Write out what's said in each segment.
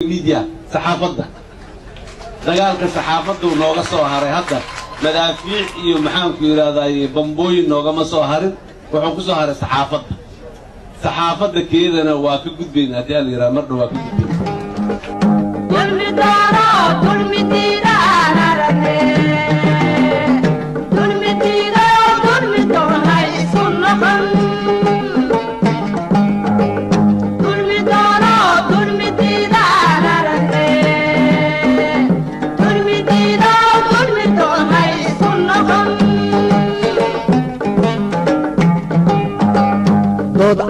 ميديا صحافة دجالك صحافة ونوغا صهاري هذا مدافع يومحان كيرادا بمبوي نوغا ما صهاري وحكو صهاري صحافة كذا أنا واقف قد بين هذه اللي رامر واقف قد بين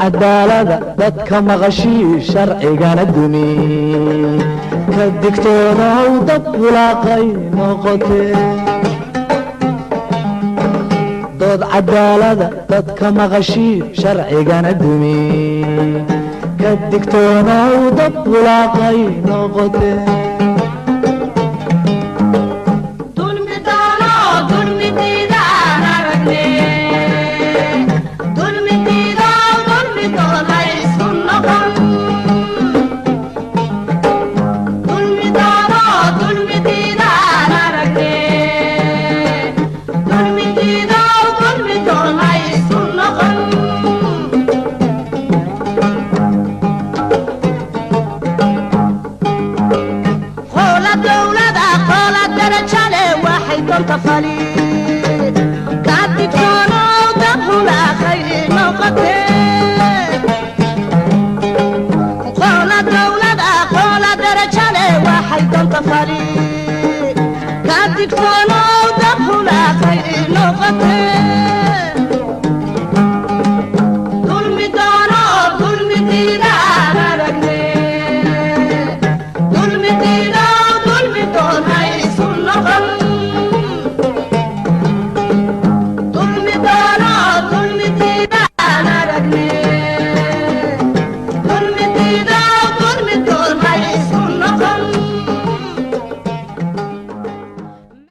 عدالة dadka maqashii sharcigan adumi ka digtoonow dad walaaqay noqotee dood cadaalada dadka maqashii sharcigan adumi ka digtoonow dad walaaqay noqotee Dictor